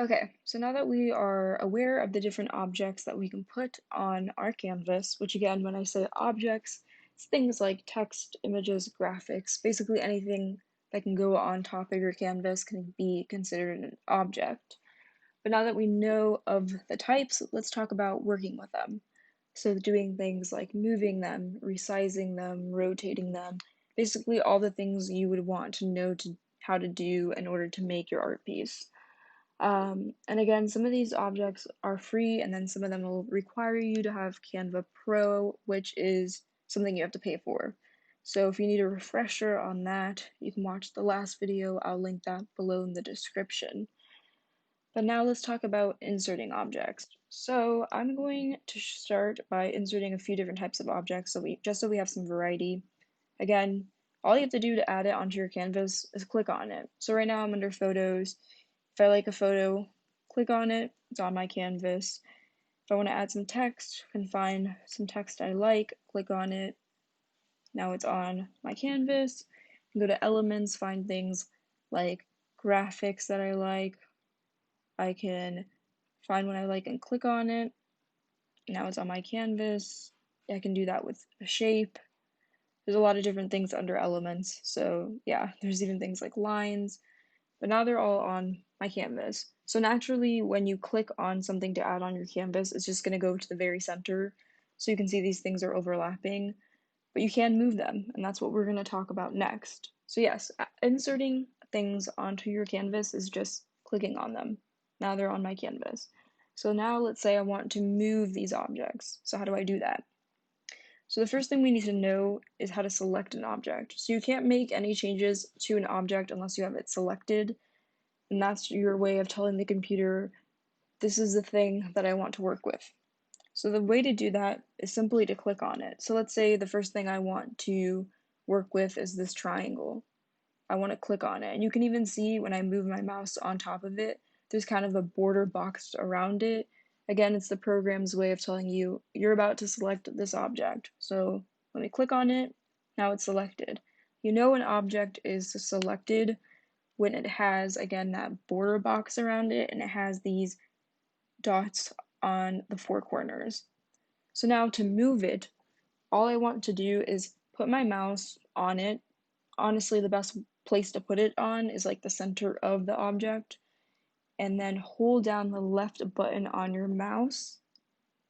Okay, so now that we are aware of the different objects that we can put on our canvas, which again, when I say objects, it's things like text, images, graphics, basically anything that can go on top of your canvas can be considered an object. But now that we know of the types, let's talk about working with them. So doing things like moving them, resizing them, rotating them, basically all the things you would want to know how to do in order to make your art piece. And again, some of these objects are free, and then some of them will require you to have Canva Pro, which is something you have to pay for. So if you need a refresher on that, you can watch the last video. I'll link that below in the description. But now let's talk about inserting objects. So I'm going to start by inserting a few different types of objects so we have some variety. Again, all you have to do to add it onto your canvas is click on it. So right now I'm under photos. If I like a photo, click on it, it's on my canvas. If I want to add some text, I can find some text I like, click on it. Now it's on my canvas. I can go to elements, find things like graphics that I like. I can find one I like and click on it. Now it's on my canvas. I can do that with a shape. There's a lot of different things under elements. So yeah, there's even things like lines, but now they're all on my canvas. So naturally, when you click on something to add on your canvas, it's just going to go to the very center. So you can see these things are overlapping, but you can move them, and that's what we're going to talk about next. So yes, inserting things onto your canvas is just clicking on them. Now they're on my canvas. So now let's say I want to move these objects. So how do I do that? So the first thing we need to know is how to select an object. So you can't make any changes to an object unless you have it selected, and that's your way of telling the computer, this is the thing that I want to work with. So the way to do that is simply to click on it. So let's say the first thing I want to work with is this triangle. I want to click on it. And you can even see when I move my mouse on top of it, there's kind of a border boxed around it. Again, it's the program's way of telling you, you're about to select this object. So let me click on it. Now it's selected. You know an object is selected when it has, again, that border box around it and it has these dots on the four corners. So now to move it, all I want to do is put my mouse on it. Honestly, the best place to put it on is like the center of the object, and then hold down the left button on your mouse,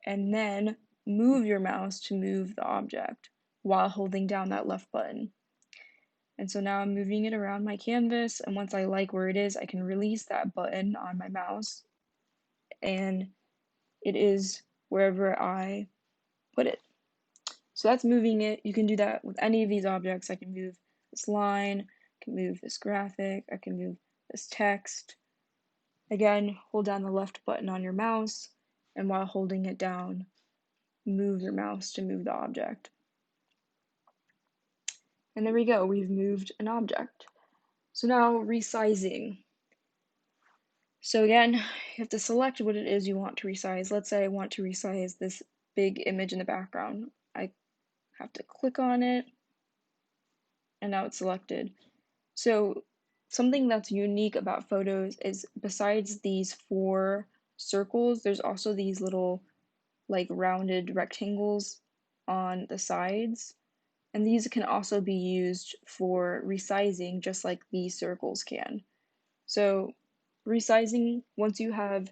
and then move your mouse to move the object while holding down that left button. And so now I'm moving it around my canvas, and once I like where it is, I can release that button on my mouse, and it is wherever I put it. So that's moving it. You can do that with any of these objects. I can move this line, I can move this graphic, I can move this text. Again, hold down the left button on your mouse, and while holding it down, move your mouse to move the object. And there we go, we've moved an object. So now resizing. So again, you have to select what it is you want to resize. Let's say I want to resize this big image in the background. I have to click on it, and now it's selected. So something that's unique about photos is besides these four circles, there's also these little like rounded rectangles on the sides. And these can also be used for resizing just like these circles can. So resizing, once you have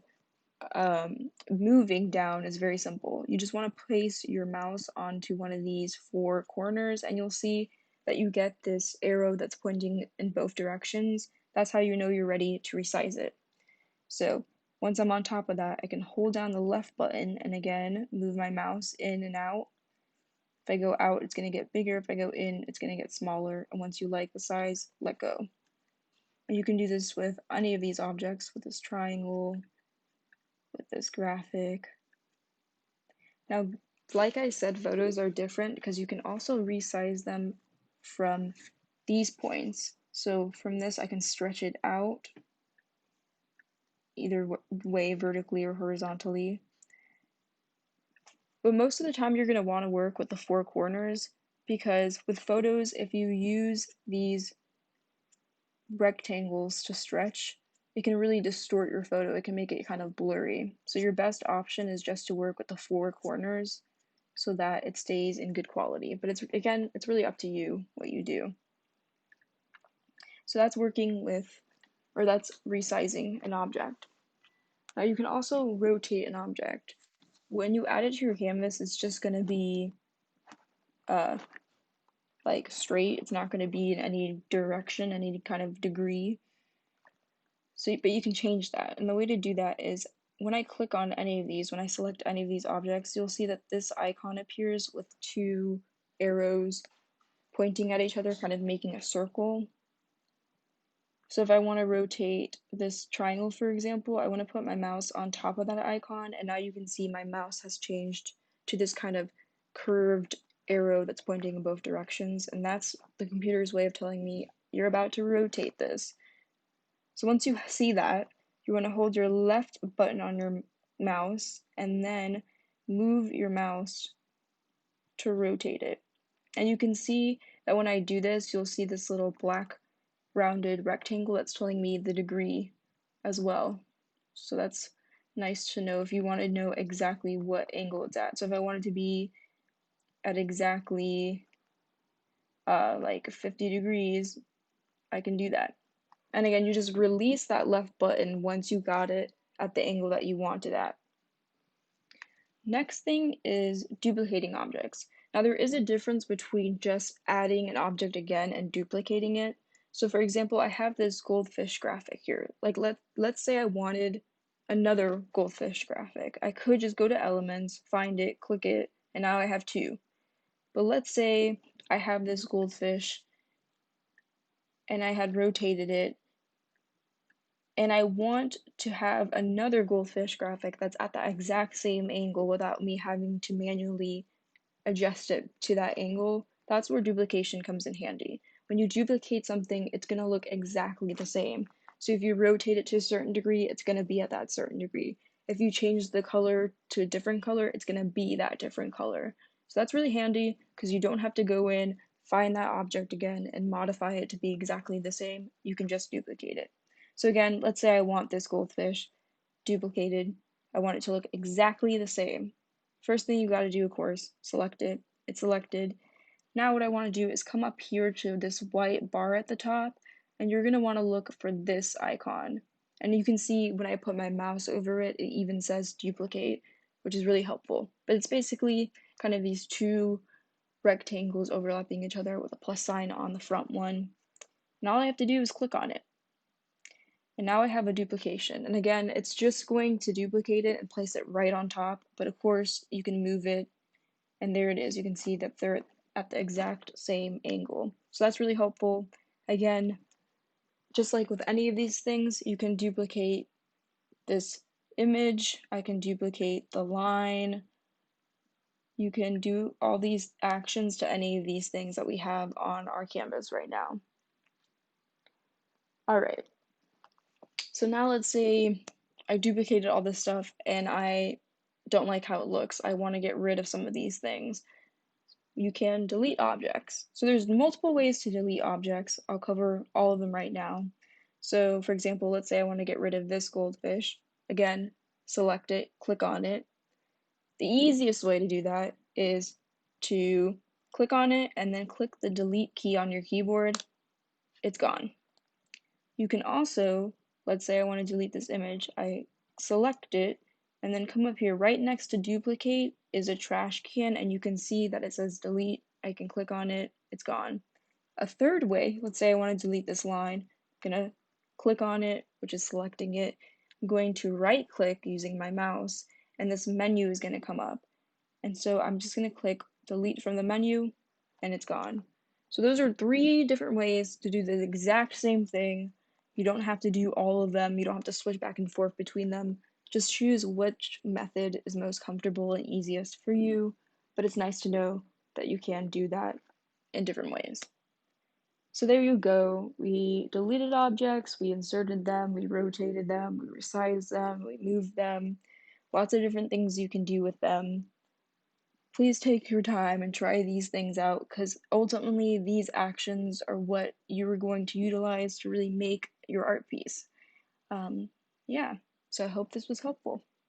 moving down, is very simple. You just want to place your mouse onto one of these four corners and you'll see that you get this arrow that's pointing in both directions. That's how you know you're ready to resize it. So once I'm on top of that, I can hold down the left button and again move my mouse in and out. If I go out, it's going to get bigger. If I go in, it's going to get smaller. And once you like the size, let go. And you can do this with any of these objects, with this triangle, with this graphic. Now, like I said, photos are different because you can also resize them from these points. So from this, I can stretch it out either way, vertically or horizontally. But most of the time, you're going to want to work with the four corners because with photos, if you use these rectangles to stretch, it can really distort your photo. It can make it kind of blurry. So your best option is just to work with the four corners so that it stays in good quality. But it's really up to you what you do. So that's working with, or that's resizing an object. Now you can also rotate an object. When you add it to your canvas, it's just going to be like straight. It's not going to be in any direction, any kind of degree. So, but you can change that. And the way to do that is when I click on any of these, when I select any of these objects, you'll see that this icon appears with two arrows pointing at each other, kind of making a circle. So if I want to rotate this triangle, for example, I want to put my mouse on top of that icon, and now you can see my mouse has changed to this kind of curved arrow that's pointing in both directions, and that's the computer's way of telling me you're about to rotate this. So once you see that, you want to hold your left button on your mouse and then move your mouse to rotate it. And you can see that when I do this, you'll see this little black rounded rectangle that's telling me the degree as well. So that's nice to know if you want to know exactly what angle it's at. So if I want it to be at exactly like 50 degrees, I can do that. And again, you just release that left button once you got it at the angle that you want it at. Next thing is duplicating objects. Now there is a difference between just adding an object again and duplicating it. So for example, I have this goldfish graphic here. Like let's say I wanted another goldfish graphic. I could just go to elements, find it, click it, and now I have two. But let's say I have this goldfish and I had rotated it and I want to have another goldfish graphic that's at the exact same angle without me having to manually adjust it to that angle, that's where duplication comes in handy. When you duplicate something, it's going to look exactly the same. So if you rotate it to a certain degree, it's going to be at that certain degree. If you change the color to a different color, it's going to be that different color. So that's really handy because you don't have to go in, find that object again, and modify it to be exactly the same. You can just duplicate it. So again, let's say I want this goldfish duplicated. I want it to look exactly the same. First thing you got to do, of course, select it. It's selected. Now what I want to do is come up here to this white bar at the top, and you're going to want to look for this icon. And you can see when I put my mouse over it, it even says duplicate, which is really helpful. But it's basically kind of these two rectangles overlapping each other with a plus sign on the front one. And all I have to do is click on it. And now I have a duplication. And again, it's just going to duplicate it and place it right on top. But of course, you can move it. And there it is. You can see that they're at the exact same angle. So that's really helpful. Again, just like with any of these things, you can duplicate this image. I can duplicate the line. You can do all these actions to any of these things that we have on our canvas right now. All right. So now let's say I duplicated all this stuff and I don't like how it looks. I want to get rid of some of these things. You can delete objects. So there's multiple ways to delete objects. I'll cover all of them right now. So for example, let's say I want to get rid of this goldfish. Again, select it, click on it. The easiest way to do that is to click on it and then click the delete key on your keyboard. It's gone. You can also, let's say I want to delete this image, I select it and then come up here right next to duplicate is a trash can and you can see that it says delete. I can click on it, it's gone. A third way, let's say I want to delete this line, I'm going to click on it, which is selecting it. I'm going to right click using my mouse and this menu is going to come up. And so I'm just going to click delete from the menu and it's gone. So those are three different ways to do the exact same thing. You don't have to do all of them. You don't have to switch back and forth between them. Just choose which method is most comfortable and easiest for you. But it's nice to know that you can do that in different ways. So there you go. We deleted objects, we inserted them, we rotated them, we resized them, we moved them. Lots of different things you can do with them. Please take your time and try these things out because ultimately these actions are what you are going to utilize to really make your art piece. Um, yeah, so I hope this was helpful.